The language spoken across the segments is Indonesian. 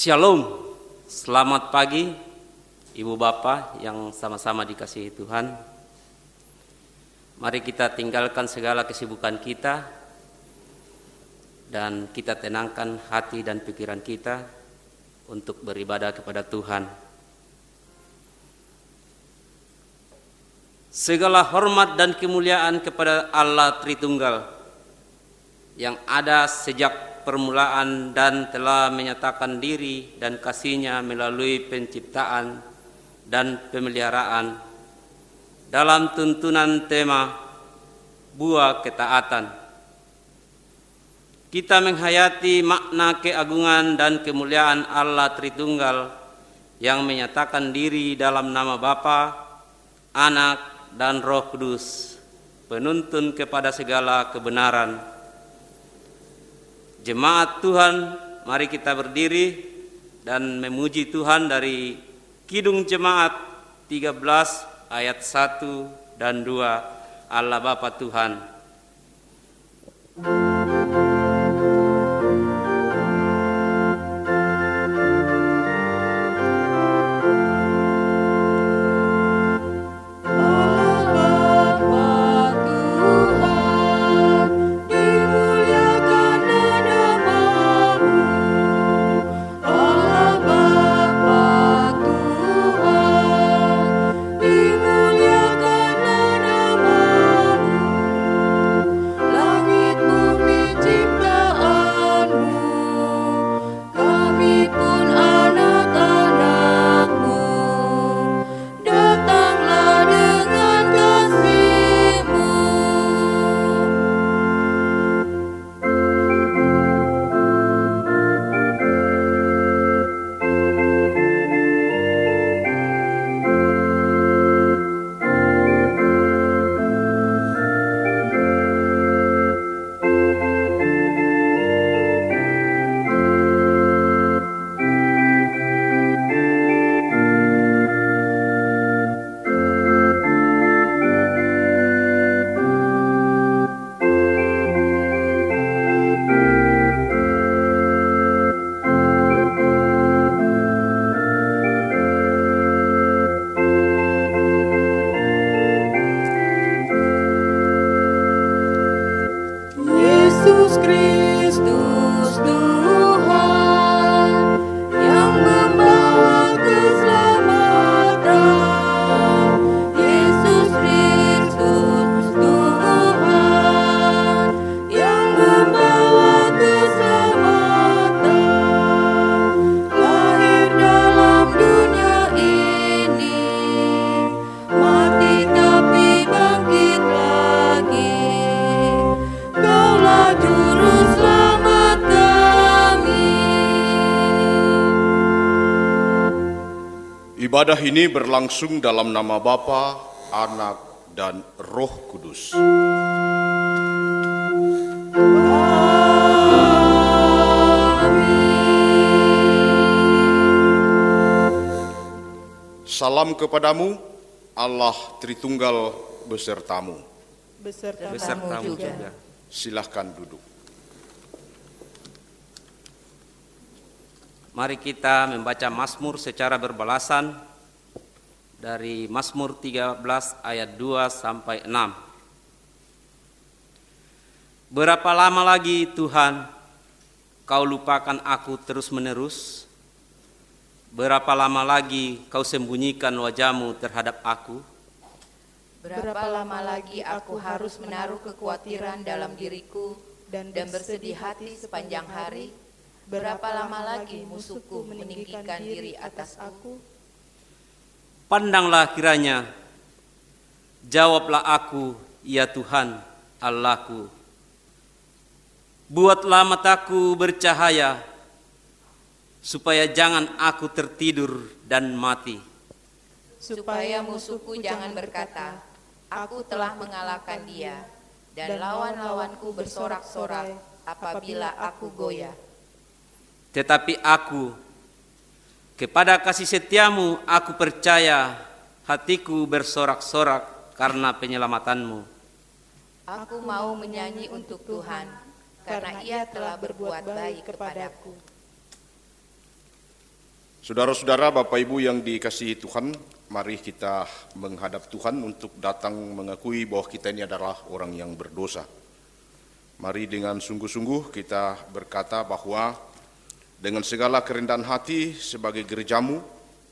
Shalom, selamat pagi Ibu Bapak yang sama-sama dikasihi Tuhan. Mari kita tinggalkan segala kesibukan kita dan kita tenangkan hati dan pikiran kita untuk beribadah kepada Tuhan. Segala hormat dan kemuliaan kepada Allah Tritunggal yang ada sejak permulaan dan telah menyatakan diri dan kasih-Nya melalui penciptaan dan pemeliharaan dalam tuntunan tema buah ketaatan. Kita menghayati makna keagungan dan kemuliaan Allah Tritunggal yang menyatakan diri dalam nama Bapa, Anak, dan Roh Kudus, penuntun kepada segala kebenaran. Jemaat Tuhan, mari kita berdiri dan memuji Tuhan dari Kidung Jemaat 13 ayat 1 dan 2. Allah Bapa Tuhan. Ibadah ini berlangsung dalam nama Bapa, Anak, dan Roh Kudus. Salam kepadamu, Allah Tritunggal besertamu. Besertamu juga. Silahkan duduk. Mari kita membaca Mazmur secara berbalasan dari Mazmur 13 ayat 2 sampai 6. Berapa lama lagi Tuhan Kau lupakan aku terus-menerus? Berapa lama lagi Kau sembunyikan wajah-Mu terhadap aku? Berapa lama lagi aku harus menaruh kekhawatiran dalam diriku dan bersedih hati sepanjang hari? Berapa lama lagi musuhku meninggikan diri atas aku? Pandanglah kiranya, jawablah aku, ya Tuhan, Allahku. Buatlah mataku bercahaya, supaya jangan aku tertidur dan mati. Supaya musuhku jangan berkata, aku telah mengalahkan dia, dan lawan-lawanku bersorak-sorai apabila aku goyah. Tetapi aku, kepada kasih setia-Mu aku percaya, hatiku bersorak-sorak karena penyelamatanmu. Aku mau menyanyi untuk Tuhan, karena Ia telah berbuat baik kepadaku. Saudara-saudara, Bapak Ibu yang dikasihi Tuhan, mari kita menghadap Tuhan untuk datang mengakui bahwa kita ini adalah orang yang berdosa. Mari dengan sungguh-sungguh kita berkata bahwa dengan segala kerendahan hati sebagai gerejamu,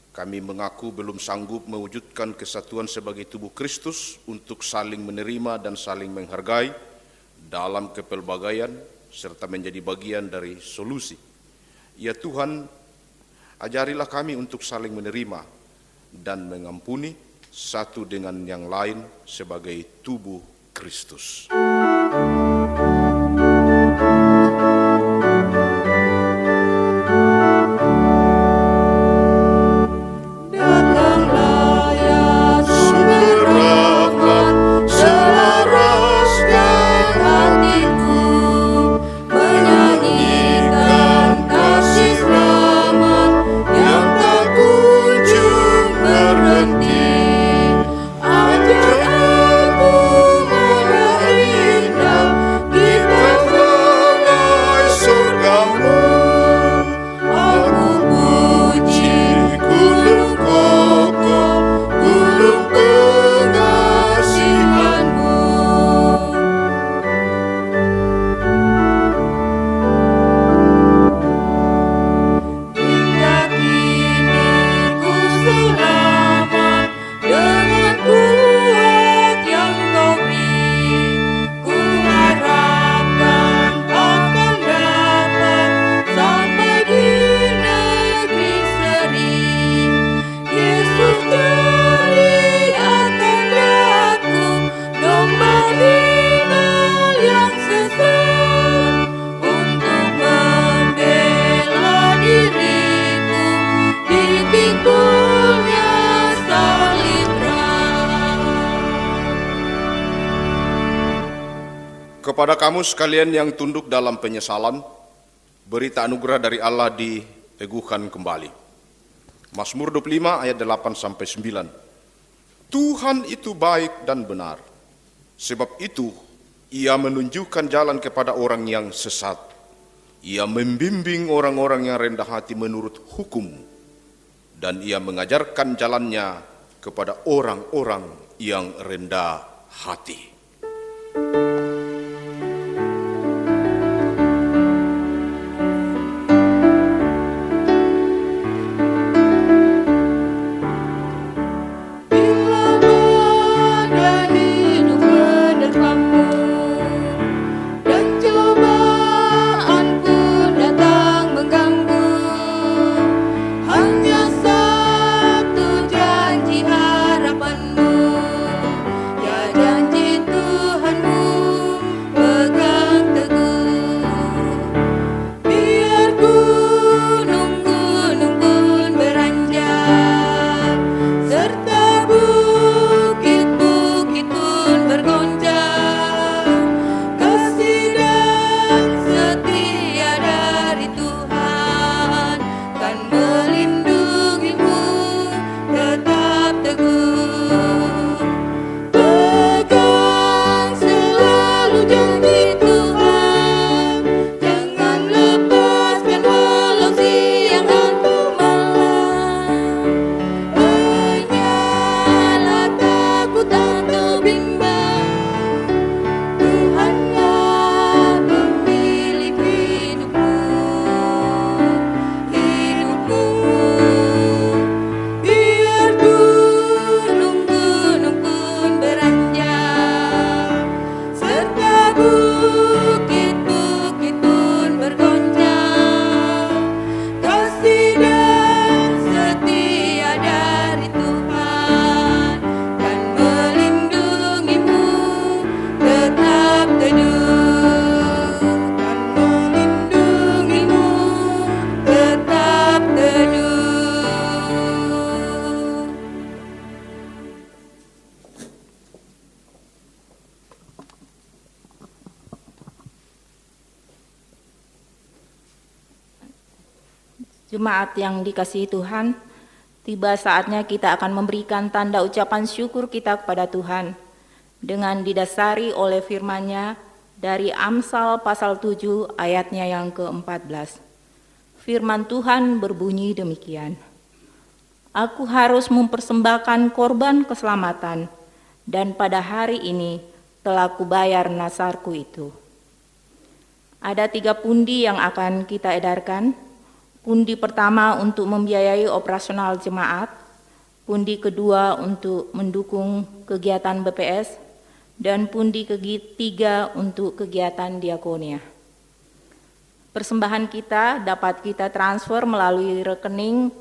kami mengaku belum sanggup mewujudkan kesatuan sebagai tubuh Kristus untuk saling menerima dan saling menghargai dalam kepelbagaian serta menjadi bagian dari solusi. Ya Tuhan, ajarilah kami untuk saling menerima dan mengampuni satu dengan yang lain sebagai tubuh Kristus. Kepada kamu sekalian yang tunduk dalam penyesalan, berita anugerah dari Allah diteguhkan kembali. Mazmur 25 ayat 8-9. Tuhan itu baik dan benar, sebab itu Ia menunjukkan jalan kepada orang yang sesat. Ia membimbing orang-orang yang rendah hati menurut hukum, dan Ia mengajarkan jalannya kepada orang-orang yang rendah hati. Jemaat yang dikasihi Tuhan, tiba saatnya kita akan memberikan tanda ucapan syukur kita kepada Tuhan dengan didasari oleh firman-Nya dari Amsal pasal 7 ayatnya yang ke-14. Firman Tuhan berbunyi demikian. Aku harus mempersembahkan korban keselamatan, dan pada hari ini telah kubayar nasarku itu. Ada 3 pundi yang akan kita edarkan. Pundi pertama untuk membiayai operasional jemaat, pundi kedua untuk mendukung kegiatan BPS, dan pundi ketiga untuk kegiatan diakonia. Persembahan kita dapat kita transfer melalui rekening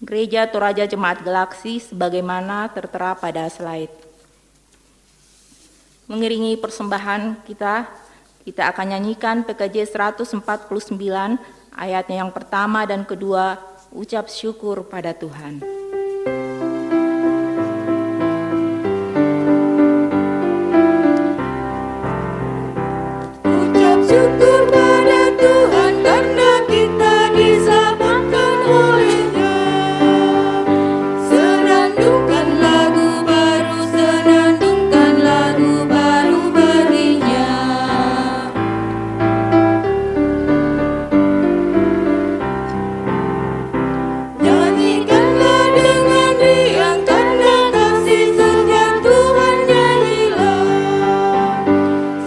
Gereja Toraja Jemaat Galaksi sebagaimana tertera pada slide. Mengiringi persembahan kita akan nyanyikan PKJ 149 ayatnya yang pertama dan kedua, ucap syukur pada Tuhan. Ucap syukur pada Tuhan karena kita diselamatkan oleh-Nya. Senandungkan lagu baru, senandungkan lagu baru bagi-Nya. Nyanyikanlah dengan riang karena kasih setia Tuhan nyanyilah.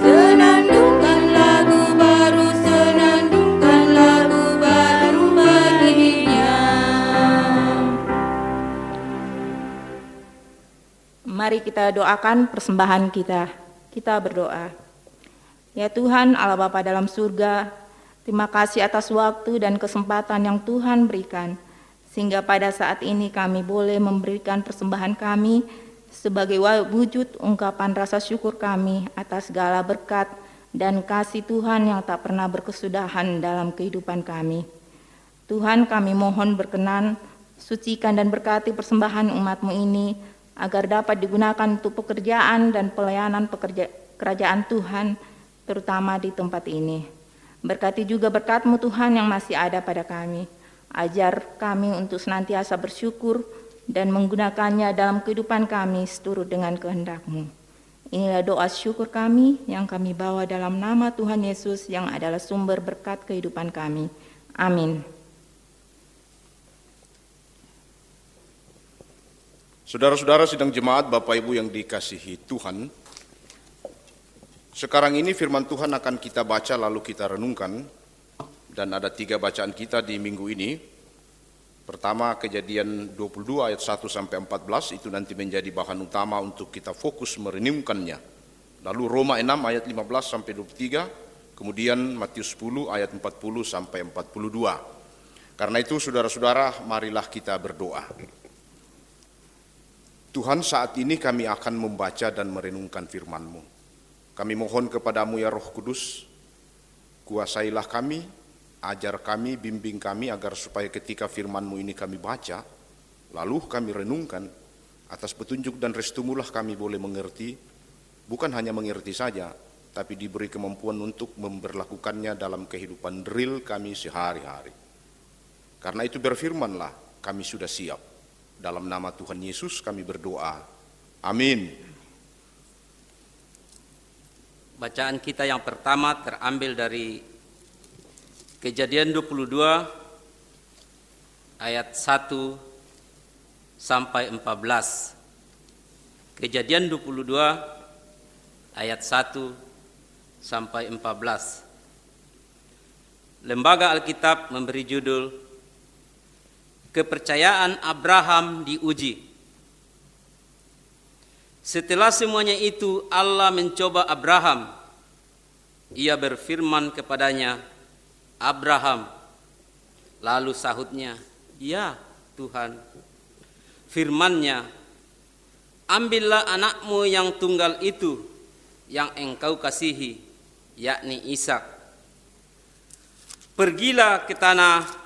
Senandungkan lagu baru, senandungkan lagu baru bagi-Nya. Mari kita doakan persembahan kita. Kita berdoa. Ya Tuhan Allah Bapa dalam surga, terima kasih atas waktu dan kesempatan yang Tuhan berikan, sehingga pada saat ini kami boleh memberikan persembahan kami sebagai wujud ungkapan rasa syukur kami atas segala berkat dan kasih Tuhan yang tak pernah berkesudahan dalam kehidupan kami. Tuhan, kami mohon berkenan, sucikan dan berkati persembahan umat-Mu ini, agar dapat digunakan untuk pekerjaan dan pelayanan kerajaan Tuhan, terutama di tempat ini. Berkati juga berkat-Mu Tuhan yang masih ada pada kami. Ajar kami untuk senantiasa bersyukur dan menggunakannya dalam kehidupan kami seturut dengan kehendak-Mu. Inilah doa syukur kami yang kami bawa dalam nama Tuhan Yesus yang adalah sumber berkat kehidupan kami. Amin. Saudara-saudara sidang jemaat, Bapak Ibu yang dikasihi Tuhan, sekarang ini firman Tuhan akan kita baca lalu kita renungkan, dan ada 3 bacaan kita di minggu ini. Pertama, Kejadian 22 ayat 1 sampai 14, itu nanti menjadi bahan utama untuk kita fokus merenungkannya. Lalu Roma 6 ayat 15 sampai 23, kemudian Matius 10 ayat 40 sampai 42. Karena itu saudara-saudara, marilah kita berdoa. Tuhan, saat ini kami akan membaca dan merenungkan firman-Mu. Kami mohon kepadamu ya Roh Kudus, kuasailah kami, ajar kami, bimbing kami agar supaya ketika firman-Mu ini kami baca, lalu kami renungkan, atas petunjuk dan restu-Mu lah kami boleh mengerti, bukan hanya mengerti saja, tapi diberi kemampuan untuk memberlakukannya dalam kehidupan real kami sehari-hari. Karena itu berfirmanlah, kami sudah siap. Dalam nama Tuhan Yesus kami berdoa. Amin. Bacaan kita yang pertama terambil dari Kejadian 22 ayat 1 sampai 14. Kejadian 22 ayat 1 sampai 14. Lembaga Alkitab memberi judul Kepercayaan Abraham diuji. Setelah semuanya itu Allah mencoba Abraham. Ia berfirman kepadanya, Abraham. Lalu sahutnya, ya Tuhan. Firman-Nya, ambillah anakmu yang tunggal itu, yang engkau kasihi, yakni Ishak. Pergilah ke tanah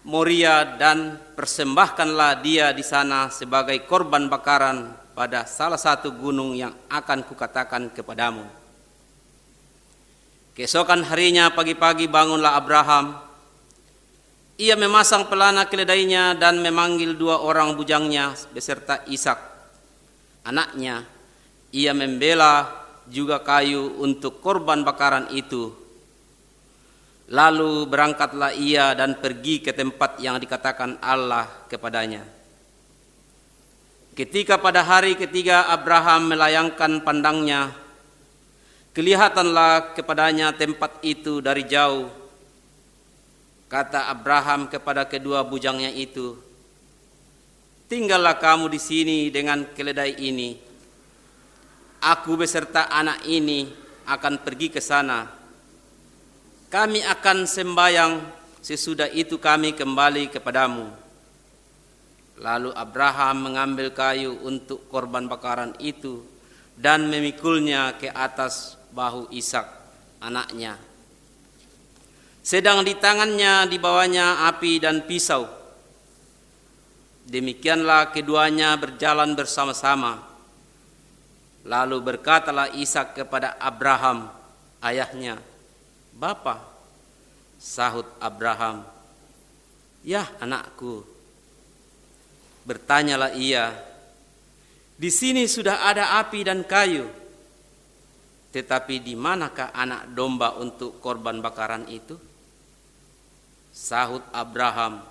Moria dan persembahkanlah dia di sana sebagai korban bakaran pada salah satu gunung yang akan kukatakan kepadamu. Keesokan harinya pagi-pagi bangunlah Abraham. Ia memasang pelana keledainya dan memanggil 2 orang bujangnya beserta Ishak, anaknya. Ia membela juga kayu untuk korban bakaran itu. Lalu berangkatlah ia dan pergi ke tempat yang dikatakan Allah kepadanya. Ketika pada hari ketiga Abraham melayangkan pandangnya, kelihatanlah kepadanya tempat itu dari jauh. Kata Abraham kepada kedua bujangnya itu, "Tinggallah kamu di sini dengan keledai ini. Aku beserta anak ini akan pergi ke sana. Kami akan sembahyang, sesudah itu kami kembali kepadamu." Lalu Abraham mengambil kayu untuk korban bakaran itu dan memikulnya ke atas bahu Ishak anaknya. Sedang di tangannya dibawanya api dan pisau. Demikianlah keduanya berjalan bersama-sama. Lalu berkatalah Ishak kepada Abraham, ayahnya, "Bapa." Sahut Abraham, "Ya anakku." Bertanyalah ia, "Di sini sudah ada api dan kayu, tetapi di manakah anak domba untuk korban bakaran itu?" Sahut Abraham,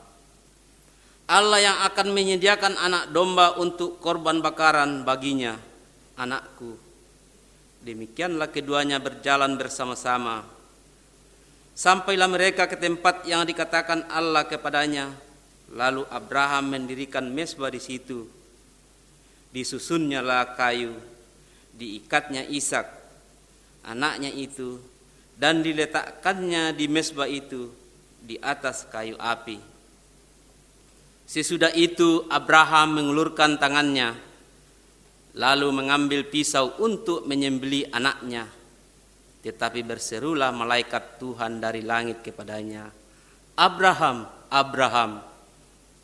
"Allah yang akan menyediakan anak domba untuk korban bakaran baginya, anakku." Demikianlah keduanya berjalan bersama-sama. Sampailah mereka ke tempat yang dikatakan Allah kepadanya. Lalu Abraham mendirikan mezbah di situ. Disusunnyalah kayu, diikatnya Ishak, anaknya itu, dan diletakkannya di mezbah itu di atas kayu api. Sesudah itu Abraham mengulurkan tangannya, lalu mengambil pisau untuk menyembelih anaknya. Tetapi berserulah malaikat Tuhan dari langit kepadanya, "Abraham, Abraham."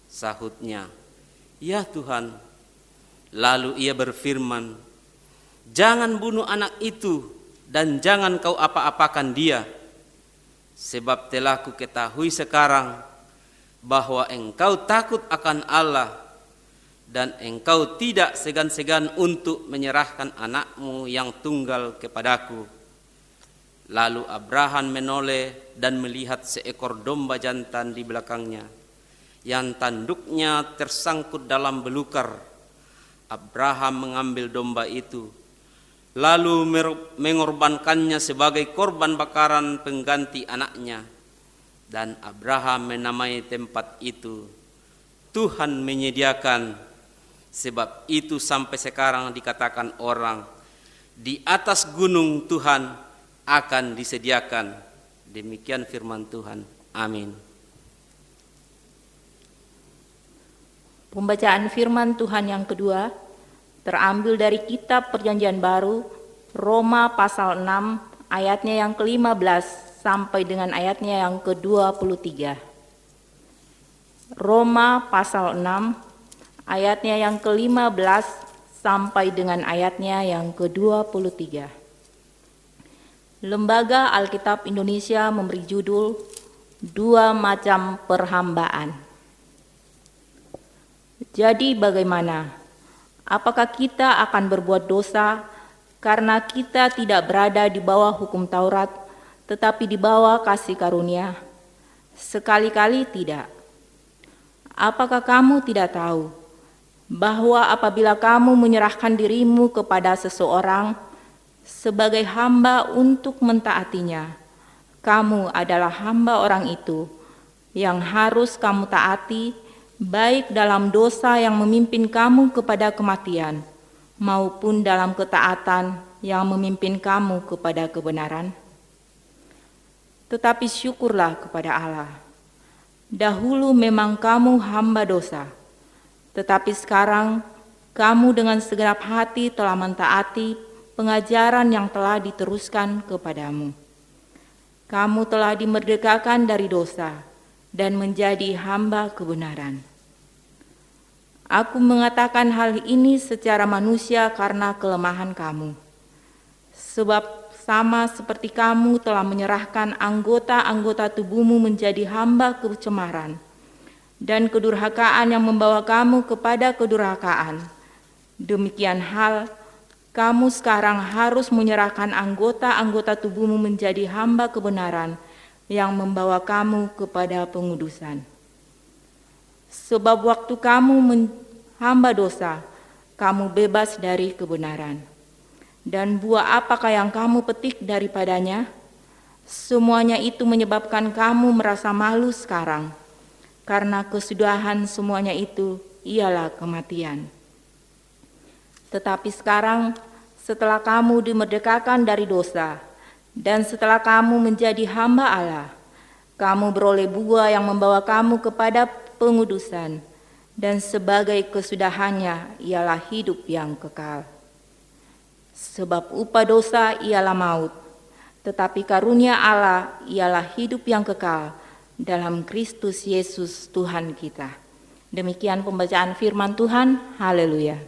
Sahutnya, "Ya Tuhan." Lalu ia berfirman, "Jangan bunuh anak itu dan jangan kau apa-apakan dia. Sebab telah kuketahui sekarang bahwa engkau takut akan Allah dan engkau tidak segan-segan untuk menyerahkan anakmu yang tunggal kepadaku." Lalu Abraham menoleh dan melihat seekor domba jantan di belakangnya, yang tanduknya tersangkut dalam belukar. Abraham mengambil domba itu, lalu mengorbankannya sebagai korban bakaran pengganti anaknya. Dan Abraham menamai tempat itu, "Tuhan menyediakan." Sebab itu sampai sekarang dikatakan orang, "Di atas gunung Tuhan akan disediakan." Demikian firman Tuhan. Amin. Pembacaan firman Tuhan yang kedua terambil dari kitab Perjanjian Baru, Roma pasal 6 ayatnya yang ke-15 sampai dengan ayatnya yang ke-23. Roma pasal 6 ayatnya yang ke-15 sampai dengan ayatnya yang ke-23. Lembaga Alkitab Indonesia memberi judul "Dua Macam Perhambaan". Jadi bagaimana? Apakah kita akan berbuat dosa karena kita tidak berada di bawah hukum Taurat, tetapi di bawah kasih karunia? Sekali-kali tidak. Apakah kamu tidak tahu bahwa apabila kamu menyerahkan dirimu kepada seseorang sebagai hamba untuk mentaatinya, kamu adalah hamba orang itu yang harus kamu taati, baik dalam dosa yang memimpin kamu kepada kematian, maupun dalam ketaatan yang memimpin kamu kepada kebenaran? Tetapi syukurlah kepada Allah. Dahulu memang kamu hamba dosa, tetapi sekarang kamu dengan segenap hati telah mentaati pengajaran yang telah diteruskan kepadamu. Kamu telah dimerdekakan dari dosa dan menjadi hamba kebenaran. Aku mengatakan hal ini secara manusia karena kelemahan kamu. Sebab sama seperti kamu telah menyerahkan anggota-anggota tubuhmu menjadi hamba kecemaran dan kedurhakaan yang membawa kamu kepada kedurhakaan, demikian hal kamu sekarang harus menyerahkan anggota-anggota tubuhmu menjadi hamba kebenaran yang membawa kamu kepada pengudusan. Sebab waktu kamu hamba dosa, kamu bebas dari kebenaran. Dan buah apakah yang kamu petik daripadanya? Semuanya itu menyebabkan kamu merasa malu sekarang, karena kesudahan semuanya itu ialah kematian. Tetapi sekarang, setelah kamu dimerdekakan dari dosa, dan setelah kamu menjadi hamba Allah, kamu beroleh buah yang membawa kamu kepada pengudusan, dan sebagai kesudahannya ialah hidup yang kekal. Sebab upah dosa ialah maut, tetapi karunia Allah ialah hidup yang kekal dalam Kristus Yesus Tuhan kita. Demikian pembacaan firman Tuhan. Haleluya.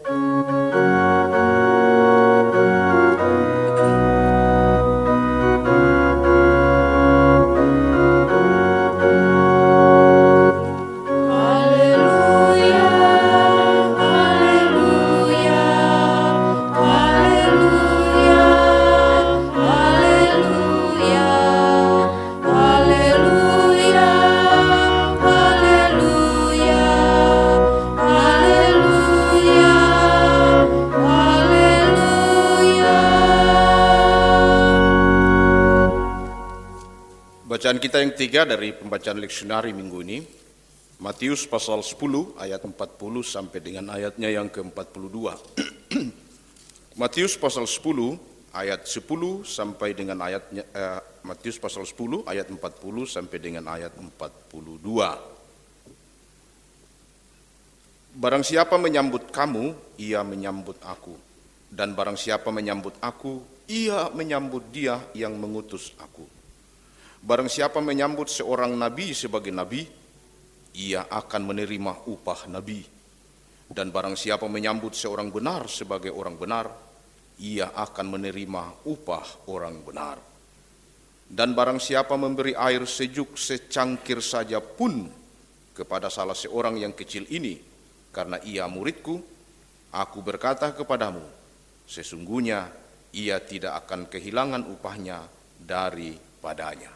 Bacaan kita yang ketiga dari pembacaan leksionari minggu ini, Matius pasal 10 ayat 40 sampai dengan ayatnya yang ke-42. Matius pasal 10 ayat 10 sampai dengan ayatnya Matius pasal 10 ayat 40 sampai dengan ayat 42. Barang siapa menyambut kamu, ia menyambut aku. Dan barang siapa menyambut aku, ia menyambut dia yang mengutus aku. Barang siapa menyambut seorang nabi sebagai nabi, ia akan menerima upah nabi. Dan barang siapa menyambut seorang benar sebagai orang benar, ia akan menerima upah orang benar. Dan barang siapa memberi air sejuk secangkir saja pun kepada salah seorang yang kecil ini, karena ia muridku, aku berkata kepadamu, sesungguhnya ia tidak akan kehilangan upahnya daripadanya.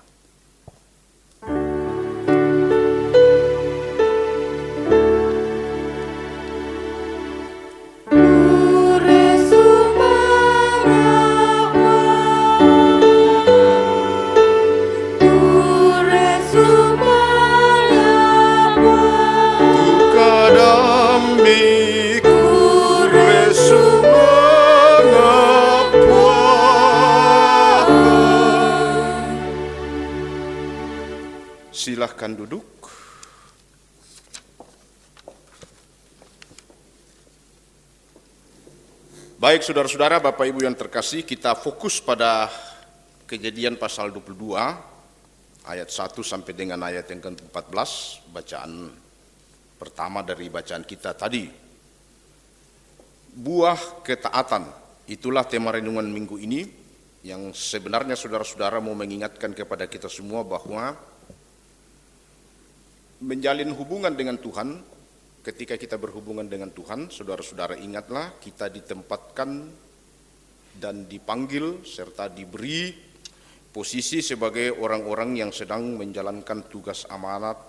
Silahkan duduk. Baik saudara-saudara, Bapak Ibu yang terkasih, kita fokus pada Kejadian pasal 22 ayat 1 sampai dengan ayat yang ke-14, bacaan pertama dari bacaan kita tadi. Buah ketaatan, itulah tema renungan minggu ini, yang sebenarnya saudara-saudara mau mengingatkan kepada kita semua bahwa menjalin hubungan dengan Tuhan, ketika kita berhubungan dengan Tuhan, saudara-saudara ingatlah kita ditempatkan dan dipanggil serta diberi posisi sebagai orang-orang yang sedang menjalankan tugas amanat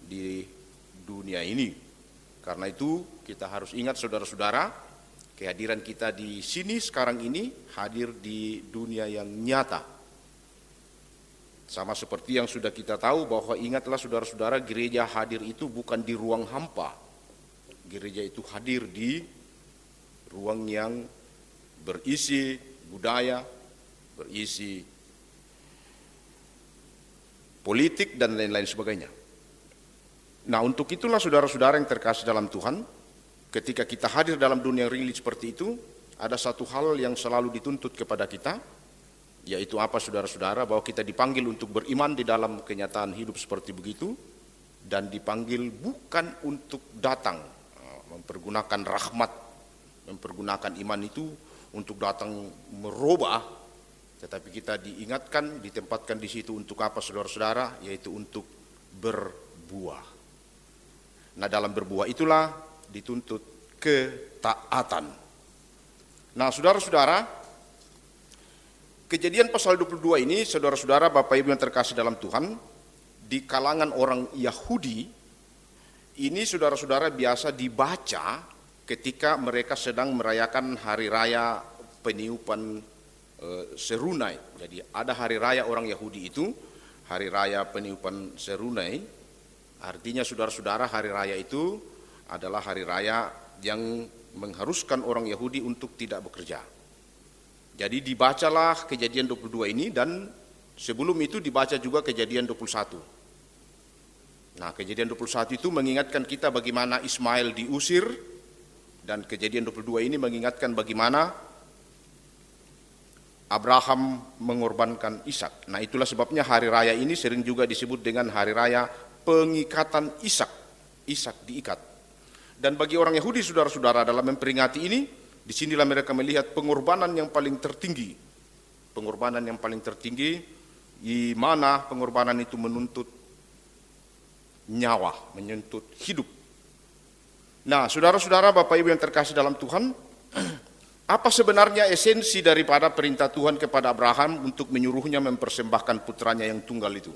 di dunia ini. Karena itu kita harus ingat saudara-saudara, kehadiran kita di sini sekarang ini hadir di dunia yang nyata. Sama seperti yang sudah kita tahu bahwa ingatlah saudara-saudara, gereja hadir itu bukan di ruang hampa. Gereja itu hadir di ruang yang berisi budaya, berisi politik dan lain-lain sebagainya. Nah, untuk itulah saudara-saudara yang terkasih dalam Tuhan, ketika kita hadir dalam dunia real seperti itu, ada satu hal yang selalu dituntut kepada kita, yaitu apa saudara-saudara, bahwa kita dipanggil untuk beriman di dalam kenyataan hidup seperti begitu, dan dipanggil bukan untuk datang mempergunakan rahmat, mempergunakan iman itu untuk datang merubah, tetapi kita diingatkan, ditempatkan di situ untuk apa saudara-saudara, yaitu untuk berbuah. Nah, dalam berbuah itulah dituntut ketaatan. Nah, saudara-saudara, Kejadian pasal 22 ini, saudara-saudara, Bapak Ibu yang terkasih dalam Tuhan, di kalangan orang Yahudi, ini saudara-saudara biasa dibaca ketika mereka sedang merayakan hari raya peniupan serunai. Jadi ada hari raya orang Yahudi itu, hari raya peniupan serunai, artinya saudara-saudara hari raya itu adalah hari raya yang mengharuskan orang Yahudi untuk tidak bekerja. Jadi dibacalah Kejadian 22 ini, dan sebelum itu dibaca juga Kejadian 21. Nah, Kejadian 21 itu mengingatkan kita bagaimana Ismail diusir, dan Kejadian 22 ini mengingatkan bagaimana Abraham mengorbankan Ishak. Nah, itulah sebabnya hari raya ini sering juga disebut dengan hari raya pengikatan Ishak. Ishak diikat. Dan bagi orang Yahudi, saudara-saudara, dalam memperingati ini, disinilah mereka melihat pengorbanan yang paling tertinggi. Pengorbanan yang paling tertinggi, di mana pengorbanan itu menuntut nyawa, menuntut hidup. Nah, saudara-saudara, Bapak Ibu yang terkasih dalam Tuhan, apa sebenarnya esensi daripada perintah Tuhan kepada Abraham untuk menyuruhnya mempersembahkan putranya yang tunggal itu?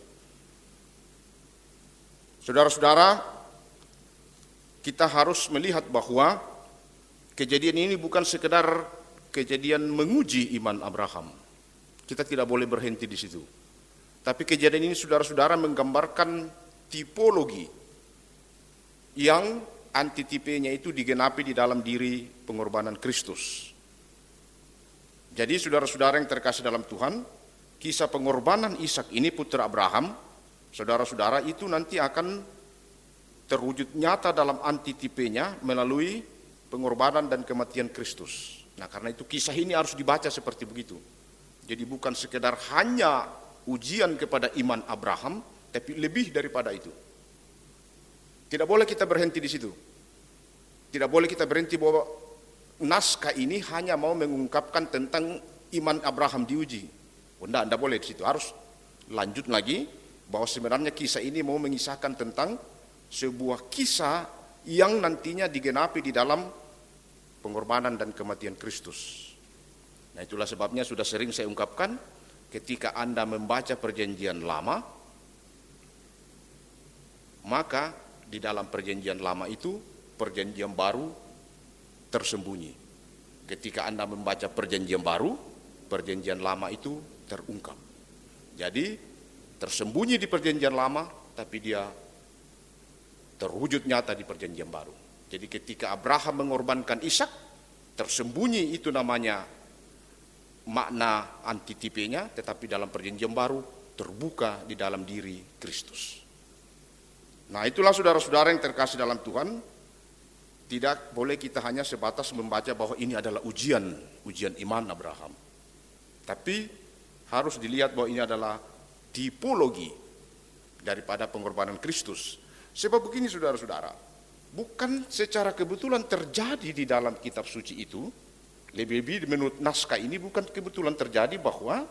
Saudara-saudara, kita harus melihat bahwa kejadian ini bukan sekedar kejadian menguji iman Abraham. Kita tidak boleh berhenti di situ. Tapi kejadian ini, saudara-saudara, menggambarkan tipologi yang antitipenya itu digenapi di dalam diri pengorbanan Kristus. Jadi saudara-saudara yang terkasih dalam Tuhan, kisah pengorbanan Ishak ini putra Abraham, saudara-saudara, itu nanti akan terwujud nyata dalam antitipenya melalui pengorbanan dan kematian Kristus. Nah, karena itu kisah ini harus dibaca seperti begitu. Jadi bukan sekedar hanya ujian kepada iman Abraham, tapi lebih daripada itu. Tidak boleh kita berhenti di situ. Tidak boleh kita berhenti bahwa naskah ini hanya mau mengungkapkan tentang iman Abraham diuji. Tidak boleh di situ. Harus lanjut lagi bahwa sebenarnya kisah ini mau mengisahkan tentang sebuah kisah yang nantinya digenapi di dalam pengorbanan dan kematian Kristus. Nah, itulah sebabnya sudah sering saya ungkapkan, ketika Anda membaca Perjanjian Lama, maka di dalam Perjanjian Lama itu Perjanjian Baru tersembunyi. Ketika Anda membaca Perjanjian Baru, Perjanjian Lama itu terungkap. Jadi tersembunyi di Perjanjian Lama, tapi dia terwujud nyata di Perjanjian Baru. Jadi ketika Abraham mengorbankan Ishak, tersembunyi itu namanya makna antitipenya, tetapi dalam Perjanjian Baru terbuka di dalam diri Kristus. Nah, itulah saudara-saudara yang terkasih dalam Tuhan, tidak boleh kita hanya sebatas membaca bahwa ini adalah ujian iman Abraham. Tapi harus dilihat bahwa ini adalah tipologi daripada pengorbanan Kristus. Sebab begini, saudara-saudara, bukan secara kebetulan terjadi di dalam kitab suci itu, lebih-lebih menurut naskah ini bukan kebetulan terjadi bahwa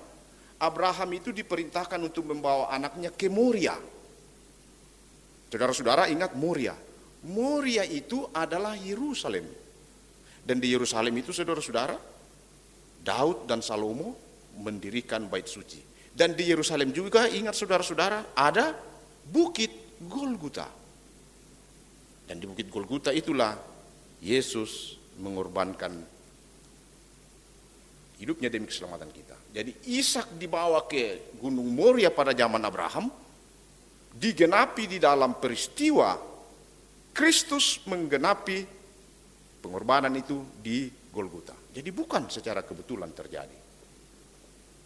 Abraham itu diperintahkan untuk membawa anaknya ke Moria. Saudara-saudara ingat Moria. Moria itu adalah Yerusalem. Dan di Yerusalem itu, saudara-saudara, Daud dan Salomo mendirikan bait suci. Dan di Yerusalem juga, ingat saudara-saudara, ada bukit Golgota. Dan di bukit Golgota itulah Yesus mengorbankan hidupnya demi keselamatan kita. Jadi Ishak dibawa ke Gunung Moria pada zaman Abraham, digenapi di dalam peristiwa Kristus menggenapi pengorbanan itu di Golgota. Jadi bukan secara kebetulan terjadi.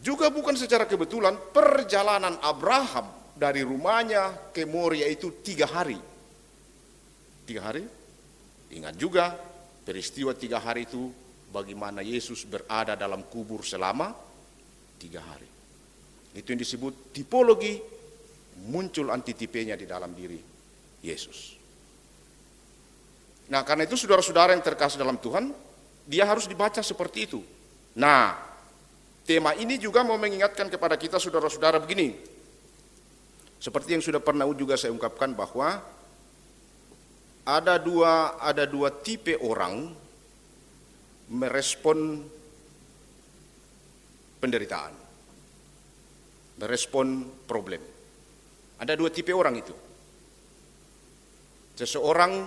Juga bukan secara kebetulan perjalanan Abraham dari rumahnya ke Moria itu 3 hari. 3 hari. Ingat juga peristiwa 3 hari itu bagaimana Yesus berada dalam kubur selama 3 hari. Itu yang disebut tipologi, muncul antitipenya di dalam diri Yesus. Nah, karena itu saudara-saudara yang terkasih dalam Tuhan, dia harus dibaca seperti itu. Nah, tema ini juga mau mengingatkan kepada kita, saudara-saudara, begini. Seperti yang sudah pernah juga saya ungkapkan bahwa ada dua tipe orang merespon penderitaan. merespon problem. Ada dua tipe orang itu. Seseorang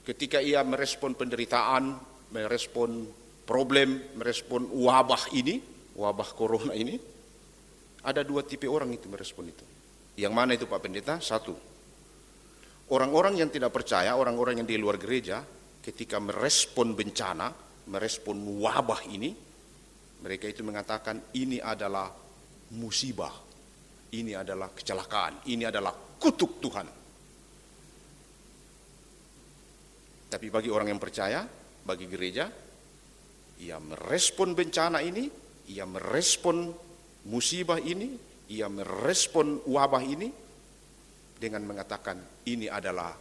ketika ia merespon penderitaan, merespon problem, merespon wabah ini, wabah corona ini, ada dua tipe orang itu merespon itu. Yang mana itu Pak Pendeta? Satu, orang-orang yang tidak percaya, orang-orang yang di luar gereja, ketika merespon bencana, merespon wabah ini, mereka itu mengatakan ini adalah musibah, ini adalah kecelakaan, ini adalah kutuk Tuhan. Tapi bagi orang yang percaya, bagi gereja, ia merespon bencana ini, ia merespon musibah ini, ia merespon wabah ini dengan mengatakan ini adalah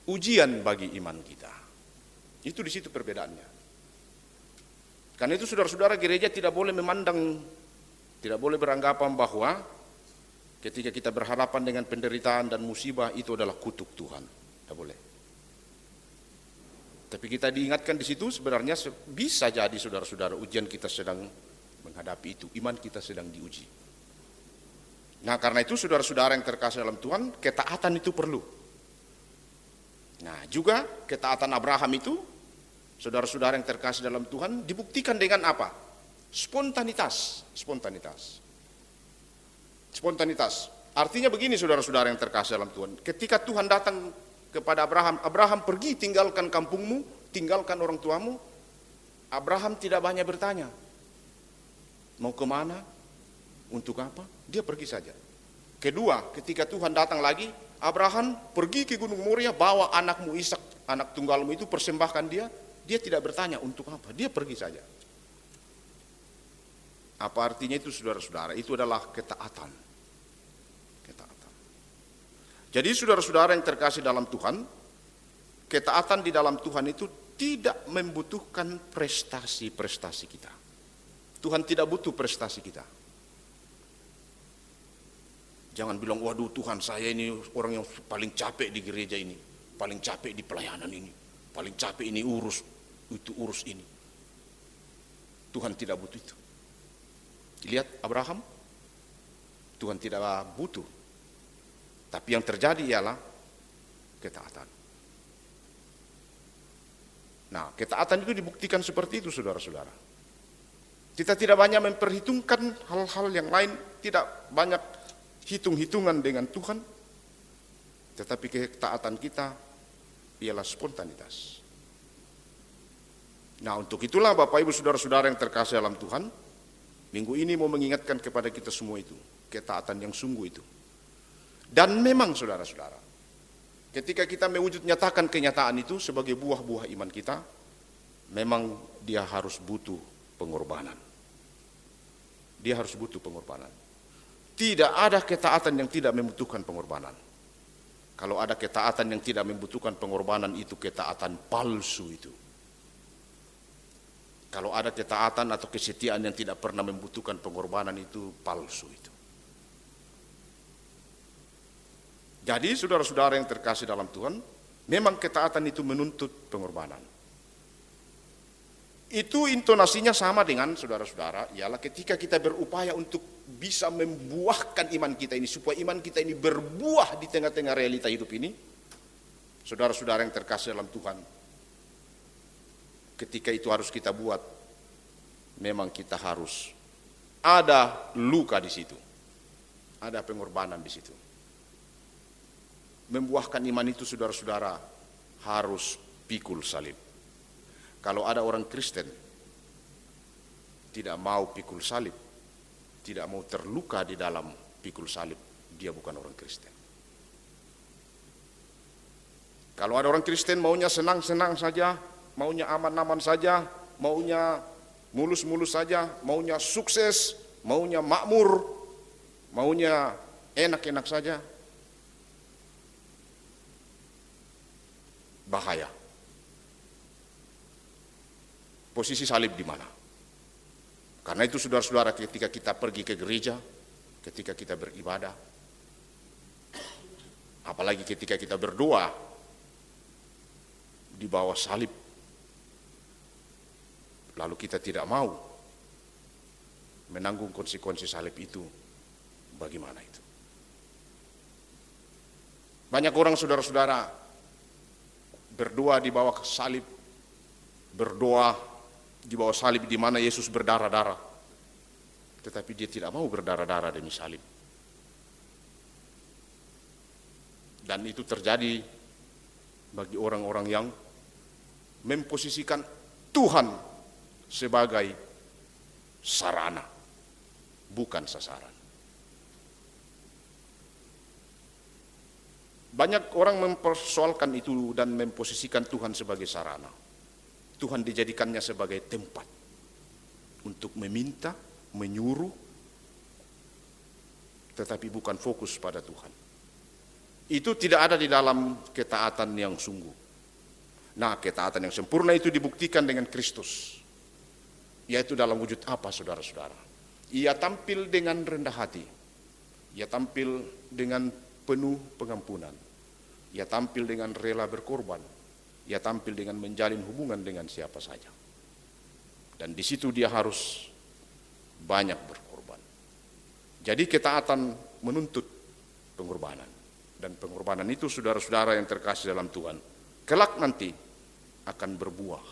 ujian bagi iman kita. Itu di situ perbedaannya. Karena itu saudara-saudara, gereja tidak boleh memandang, tidak boleh beranggapan bahwa ketika kita berhadapan dengan penderitaan dan musibah itu adalah kutuk Tuhan. Tidak boleh. Tapi kita diingatkan di situ sebenarnya bisa jadi saudara-saudara ujian kita sedang menghadapi itu, iman kita sedang diuji. Nah karena itu saudara-saudara yang terkasih dalam Tuhan, ketaatan itu perlu. Nah juga ketaatan Abraham itu, saudara-saudara yang terkasih dalam Tuhan, dibuktikan dengan apa? Spontanitas. Artinya begini saudara-saudara yang terkasih dalam Tuhan, ketika Tuhan datang kepada Abraham, Abraham pergi tinggalkan kampungmu, tinggalkan orang tuamu. Abraham tidak banyak bertanya, mau kemana, untuk apa, dia pergi saja. Kedua, ketika Tuhan datang lagi, Abraham pergi ke Gunung Moria, bawa anakmu Ishak, anak tunggalmu itu, persembahkan dia. Dia tidak bertanya untuk apa, dia pergi saja. Apa artinya itu saudara-saudara? Itu adalah ketaatan. Jadi saudara-saudara yang terkasih dalam Tuhan, ketaatan di dalam Tuhan itu tidak membutuhkan prestasi-prestasi kita. Tuhan tidak butuh prestasi kita. Jangan bilang, waduh Tuhan saya ini orang yang paling capek di gereja ini, paling capek di pelayanan ini, paling capek ini urus ini. Tuhan tidak butuh itu. Lihat Abraham, Tuhan tidak butuh. Tapi yang terjadi ialah ketaatan. Nah, ketaatan itu dibuktikan seperti itu saudara-saudara. Kita tidak banyak memperhitungkan hal-hal yang lain, tidak banyak hitung-hitungan dengan Tuhan, tetapi ketaatan kita ialah spontanitas. Nah, untuk itulah Bapak Ibu saudara-saudara yang terkasih dalam Tuhan, minggu ini mau mengingatkan kepada kita semua itu, ketaatan yang sungguh itu. Dan memang saudara-saudara, ketika kita mewujud nyatakan kenyataan itu sebagai buah-buah iman kita, memang dia harus butuh pengorbanan. Dia harus butuh pengorbanan. Tidak ada ketaatan yang tidak membutuhkan pengorbanan. Kalau ada ketaatan yang tidak membutuhkan pengorbanan, itu ketaatan palsu itu. Kalau ada ketaatan atau kesetiaan yang tidak pernah membutuhkan pengorbanan, itu palsu itu. Jadi saudara-saudara yang terkasih dalam Tuhan, memang ketaatan itu menuntut pengorbanan. Itu intonasinya sama dengan saudara-saudara, ialah ketika kita berupaya untuk bisa membuahkan iman kita ini, supaya iman kita ini berbuah di tengah-tengah realita hidup ini. Saudara-saudara yang terkasih dalam Tuhan, ketika itu harus kita buat, memang kita harus ada luka di situ, ada pengorbanan di situ. Membuahkan iman itu saudara-saudara harus pikul salib. Kalau ada orang Kristen tidak mau pikul salib, tidak mau terluka di dalam pikul salib, dia bukan orang Kristen. Kalau ada orang Kristen maunya senang-senang saja, maunya aman-aman saja, maunya mulus-mulus saja, maunya sukses, maunya makmur, maunya enak-enak saja, bahaya. Posisi salib di mana? Karena itu saudara-saudara, ketika kita pergi ke gereja, ketika kita beribadah, apalagi ketika kita berdoa di bawah salib, lalu kita tidak mau menanggung konsekuensi salib itu, bagaimana itu? Banyak orang saudara-saudara berdoa di bawah salib, berdoa di bawah salib di mana Yesus berdarah-darah, tetapi dia tidak mau berdarah-darah demi salib. Dan itu terjadi bagi orang-orang yang memposisikan Tuhan sebagai sarana, bukan sasaran. Banyak orang mempersoalkan itu dan memposisikan Tuhan sebagai sarana. Tuhan dijadikannya sebagai tempat untuk meminta, menyuruh, tetapi bukan fokus pada Tuhan. Itu tidak ada di dalam ketaatan yang sungguh. Nah, ketaatan yang sempurna itu dibuktikan dengan Kristus. Yaitu dalam wujud apa, saudara-saudara? Ia tampil dengan rendah hati. Ia tampil dengan penuh pengampunan. Ia tampil dengan rela berkorban. Ia tampil dengan menjalin hubungan dengan siapa saja. Dan di situ dia harus banyak berkorban. Jadi ketaatan menuntut pengorbanan. Dan pengorbanan itu, saudara-saudara yang terkasih dalam Tuhan, kelak nanti akan berbuah.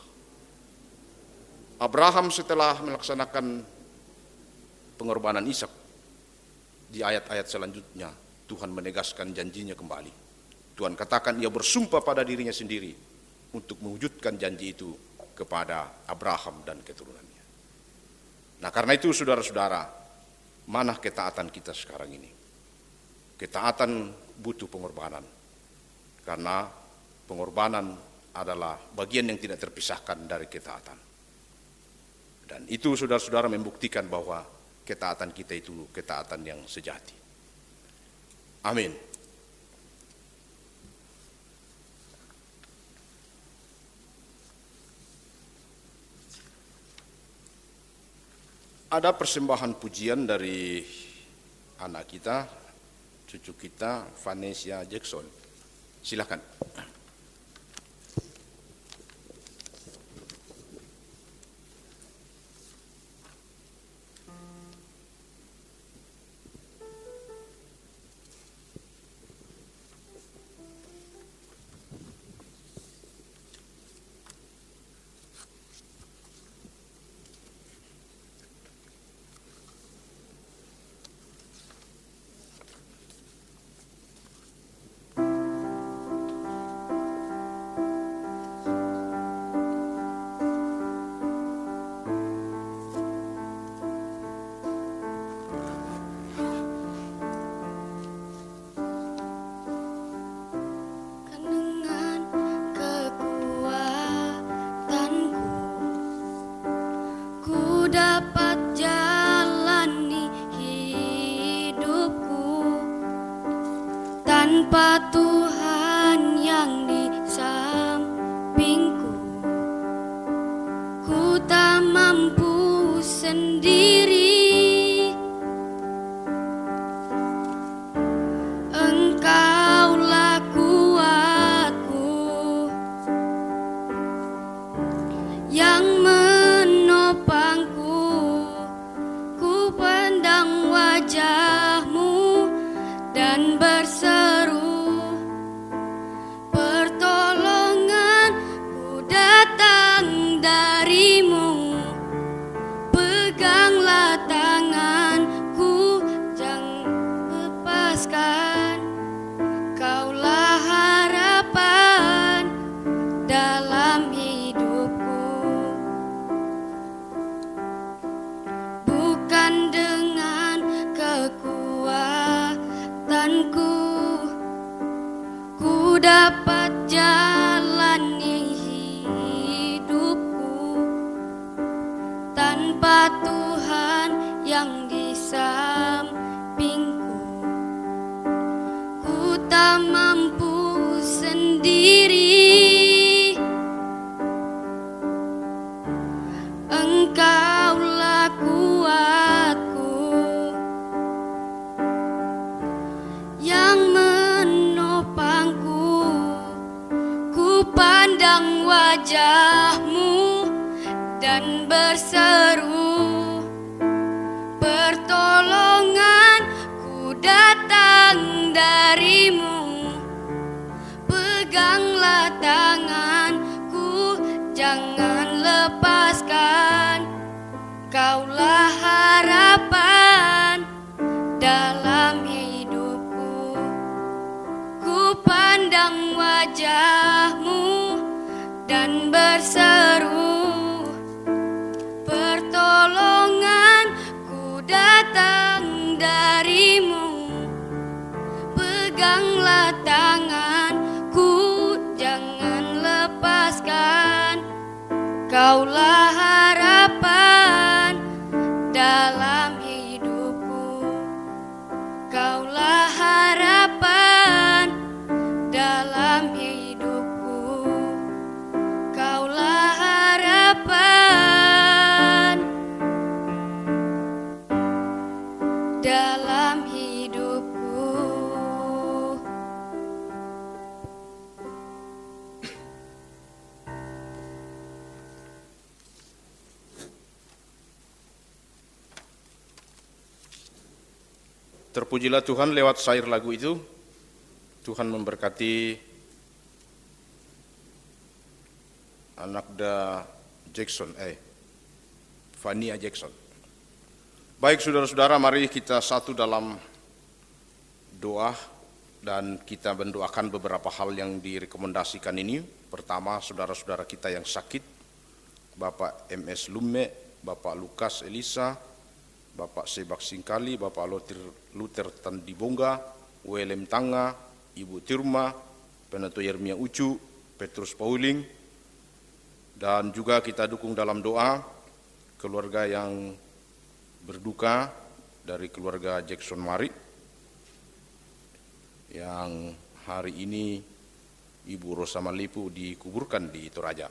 Abraham setelah melaksanakan pengorbanan Ishak, di ayat-ayat selanjutnya Tuhan menegaskan janjinya kembali. Tuhan katakan ia bersumpah pada dirinya sendiri untuk mewujudkan janji itu kepada Abraham dan keturunannya. Nah, karena itu saudara-saudara, mana ketaatan kita sekarang ini? Ketaatan butuh pengorbanan. Karena pengorbanan adalah bagian yang tidak terpisahkan dari ketaatan. Dan itu saudara-saudara membuktikan bahwa ketaatan kita itu ketaatan yang sejati. Amin. Ada persembahan pujian dari anak kita, cucu kita, Vanessa Jackson. Silakan. Tanpa Tuhan yang di sampingku, ku tak mampu sendiri. Engkaulah kuatku yang menopangku, ku pandang wajah-Mu dan berseru, pertolonganku datang dari-Mu. Peganglah tanganku, jangan lepaskan, Kaulah harapan dalam hidupku. Bukan dengan kekuatanku ku dapat jalani hidupku, tanpa Tuhan yang di sampingku, ku tak mampu sendiri. Engkaulah kuatku yang menopangku, ku pandang wajah-Mu dan berseru, datang darimu, peganglah tanganku, jangan lepaskan. Kaulah harapan dalam hidupku. Ku pandang wajahmu dan berseru, pertolonganku datang darimu. Peganglah tanganku, jangan lepaskan. Kaulah harapan dalam hidupku. Kaulah harapan dalam hidupku. Kaulah harapan dalam hidupku. Terpujilah Tuhan lewat syair lagu itu. Tuhan memberkati Anakda Jackson, Fania Jackson. Baik saudara-saudara, mari kita satu dalam doa dan kita mendoakan beberapa hal yang direkomendasikan ini. Pertama, saudara-saudara kita yang sakit, Bapak MS Lumme, Bapak Lukas Elisa, Bapak Sebak Singkali, Bapak Luther Tandibongga, Welem Tanga, Ibu Tirma, Penato Yermia Ucu, Petrus Pauling, dan juga kita dukung dalam doa keluarga yang berduka dari keluarga Jackson Mari, yang hari ini Ibu Rosa Malipu dikuburkan di Toraja.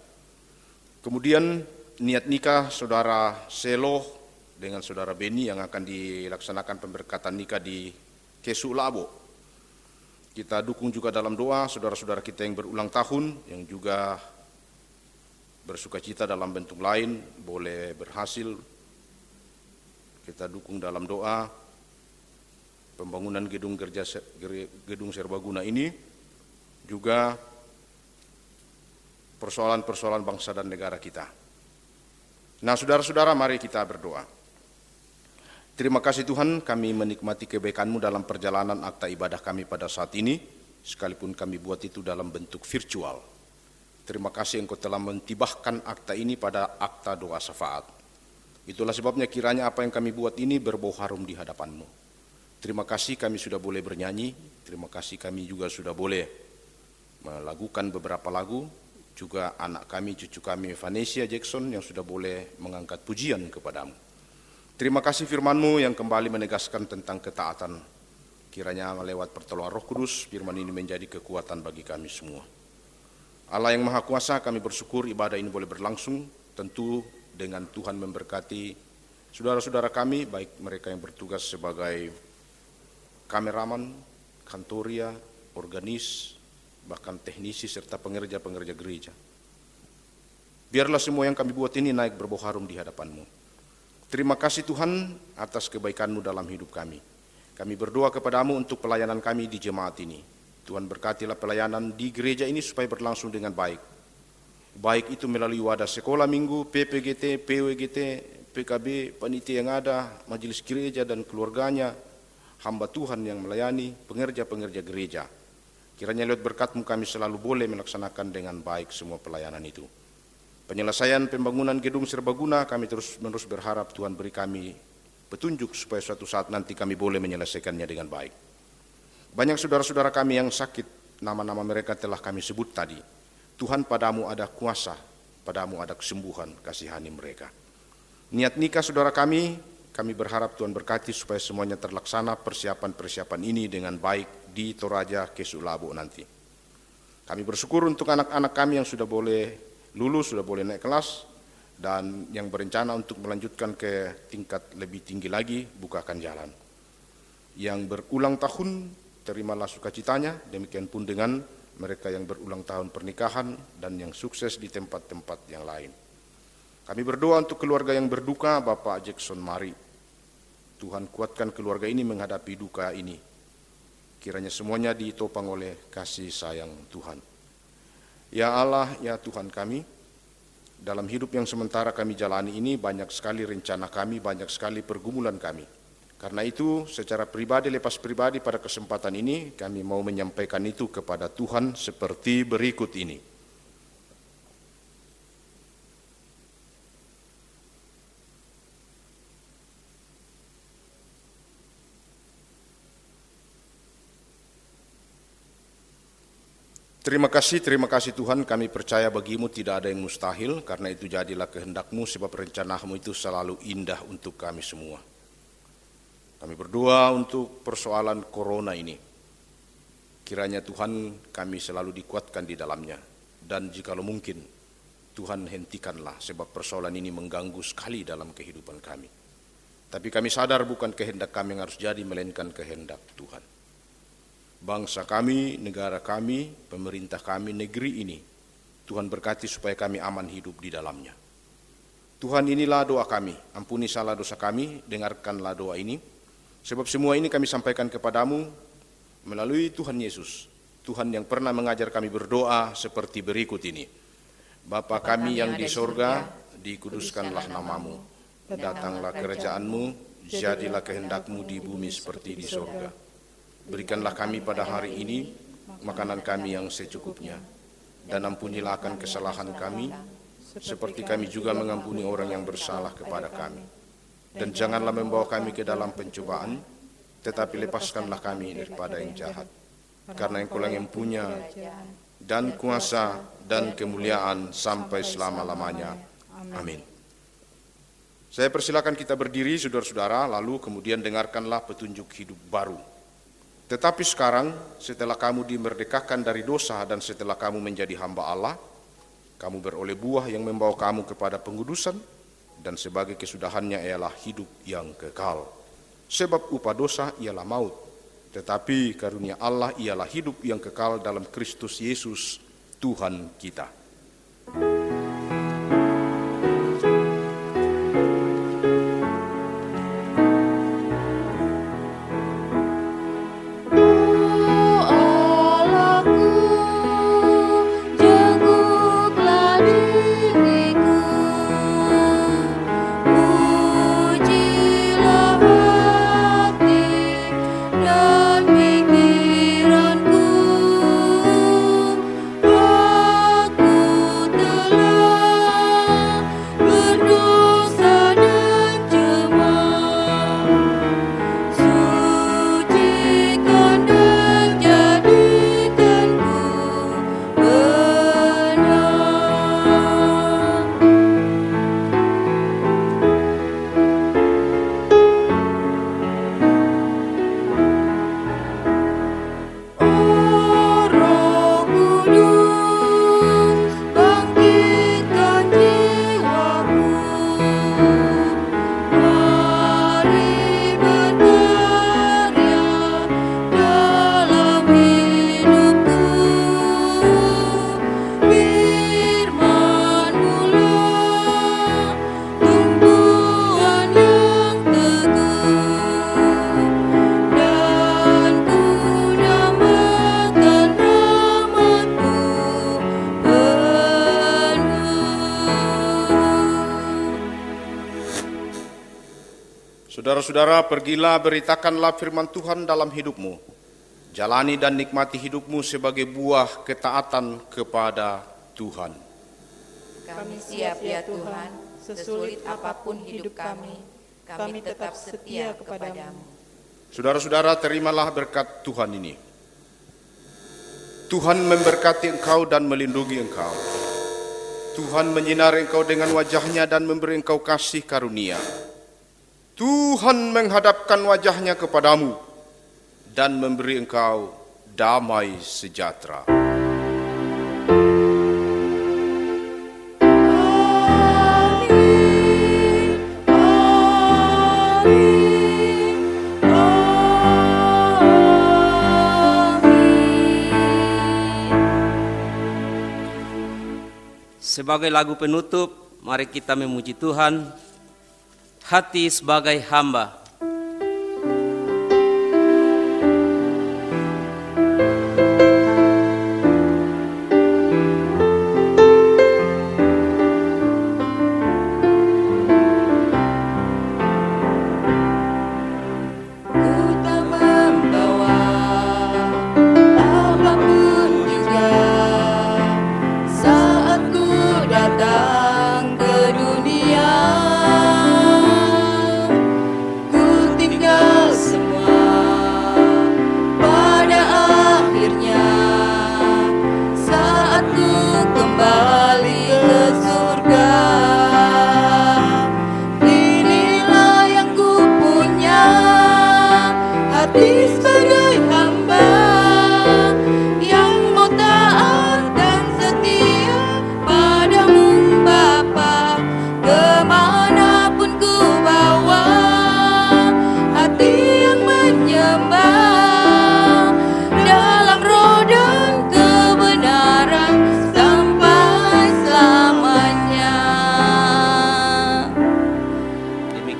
Kemudian niat nikah Saudara Selo dengan Saudara Beni yang akan dilaksanakan pemberkatan nikah di Kesu Labo. Kita dukung juga dalam doa saudara-saudara kita yang berulang tahun, yang juga bersukacita dalam bentuk lain, boleh berhasil. Kita dukung dalam doa pembangunan gedung serbaguna ini, juga persoalan-persoalan bangsa dan negara kita. Nah saudara-saudara, mari kita berdoa. Terima kasih Tuhan, kami menikmati kebaikan-Mu dalam perjalanan akta ibadah kami pada saat ini, sekalipun kami buat itu dalam bentuk virtual. Terima kasih Engkau telah mentibahkan akta ini pada akta doa syafaat. Itulah sebabnya kiranya apa yang kami buat ini berbau harum di hadapan-Mu. Terima kasih kami sudah boleh bernyanyi, terima kasih kami juga sudah boleh melakukan beberapa lagu, juga anak kami, cucu kami Vanessa Jackson yang sudah boleh mengangkat pujian kepada-Mu. Terima kasih firman-Mu yang kembali menegaskan tentang ketaatan. Kiranya lewat pertolongan Roh Kudus, firman ini menjadi kekuatan bagi kami semua. Allah yang Maha Kuasa, kami bersyukur ibadah ini boleh berlangsung, tentu dengan Tuhan memberkati saudara-saudara kami, baik mereka yang bertugas sebagai kameraman, kantoria, organis, bahkan teknisi, serta pengerja-pengerja gereja. Biarlah semua yang kami buat ini naik berbau harum di hadapan-Mu. Terima kasih Tuhan atas kebaikan-Mu dalam hidup kami. Kami berdoa kepada-Mu untuk pelayanan kami di jemaat ini. Tuhan berkatilah pelayanan di gereja ini supaya berlangsung dengan baik. Baik itu melalui wadah sekolah minggu, PPGT, PWGT, PKB, panitia yang ada, majelis gereja dan keluarganya, hamba Tuhan yang melayani, pengerja-pengerja gereja. Kiranya lewat berkat-Mu kami selalu boleh melaksanakan dengan baik semua pelayanan itu. Penyelesaian pembangunan gedung serbaguna, kami terus-menerus berharap Tuhan beri kami petunjuk supaya suatu saat nanti kami boleh menyelesaikannya dengan baik. Banyak saudara-saudara kami yang sakit, nama-nama mereka telah kami sebut tadi. Tuhan, pada-Mu ada kuasa, pada-Mu ada kesembuhan, kasihani mereka. Niat nikah saudara kami berharap Tuhan berkati supaya semuanya terlaksana persiapan-persiapan ini dengan baik di Toraja Kesu Labo nanti. Kami bersyukur untuk anak-anak kami yang sudah boleh lulus, sudah boleh naik kelas, dan yang berencana untuk melanjutkan ke tingkat lebih tinggi lagi, bukakan jalan. Yang berulang tahun, terimalah sukacitanya, demikian pun dengan mereka yang berulang tahun pernikahan dan yang sukses di tempat-tempat yang lain. Kami berdoa untuk keluarga yang berduka, Bapak Jackson Mari. Tuhan kuatkan keluarga ini menghadapi duka ini. Kiranya semuanya ditopang oleh kasih sayang Tuhan. Ya Allah, ya Tuhan kami, dalam hidup yang sementara kami jalani ini banyak sekali rencana kami, banyak sekali pergumulan kami. Karena itu secara pribadi lepas pribadi pada kesempatan ini kami mau menyampaikan itu kepada Tuhan seperti berikut ini. Terima kasih Tuhan, kami percaya bagimu tidak ada yang mustahil, karena itu jadilah kehendak-Mu sebab rencana-Mu itu selalu indah untuk kami semua. Kami berdoa untuk persoalan corona ini. Kiranya Tuhan kami selalu dikuatkan di dalamnya, dan jikalau mungkin Tuhan hentikanlah sebab persoalan ini mengganggu sekali dalam kehidupan kami. Tapi kami sadar bukan kehendak kami yang harus jadi, melainkan kehendak Tuhan. Bangsa kami, negara kami, pemerintah kami, negeri ini, Tuhan berkati supaya kami aman hidup di dalamnya. Tuhan, inilah doa kami, ampuni salah dosa kami, dengarkanlah doa ini, sebab semua ini kami sampaikan kepadamu melalui Tuhan Yesus, Tuhan yang pernah mengajar kami berdoa seperti berikut ini. Bapa kami yang di sorga, dikuduskanlah namamu, datanglah kerajaan-Mu, jadilah kehendak-Mu di bumi seperti di sorga. Berikanlah kami pada hari ini makanan kami yang secukupnya, dan ampunilah akan kesalahan kami, seperti kami juga mengampuni orang yang bersalah kepada kami. Dan janganlah membawa kami ke dalam pencobaan, tetapi lepaskanlah kami daripada yang jahat. Karena Engkau yang punya dan kuasa dan kemuliaan sampai selama-lamanya. Amin. Saya persilakan kita berdiri, saudara-saudara, lalu kemudian dengarkanlah petunjuk hidup baru. Tetapi sekarang, setelah kamu dimerdekakan dari dosa dan setelah kamu menjadi hamba Allah, kamu beroleh buah yang membawa kamu kepada pengudusan, dan sebagai kesudahannya ialah hidup yang kekal. Sebab upah dosa ialah maut, tetapi karunia Allah ialah hidup yang kekal dalam Kristus Yesus, Tuhan kita. Saudara-saudara, pergilah beritakanlah firman Tuhan dalam hidupmu. Jalani dan nikmati hidupmu sebagai buah ketaatan kepada Tuhan. Kami siap ya Tuhan, sesulit apapun hidup kami tetap setia kepadamu. Saudara-saudara, terimalah berkat Tuhan ini. Tuhan memberkati engkau dan melindungi engkau. Tuhan menyinari engkau dengan wajah-Nya dan memberi engkau kasih karunia. Tuhan menghadapkan wajah-Nya kepadamu dan memberi engkau damai sejahtera. Sebagai lagu penutup, mari kita memuji Tuhan. Hati sebagai hamba.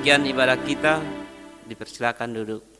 demikian ibadah kita. Dipersilakan duduk.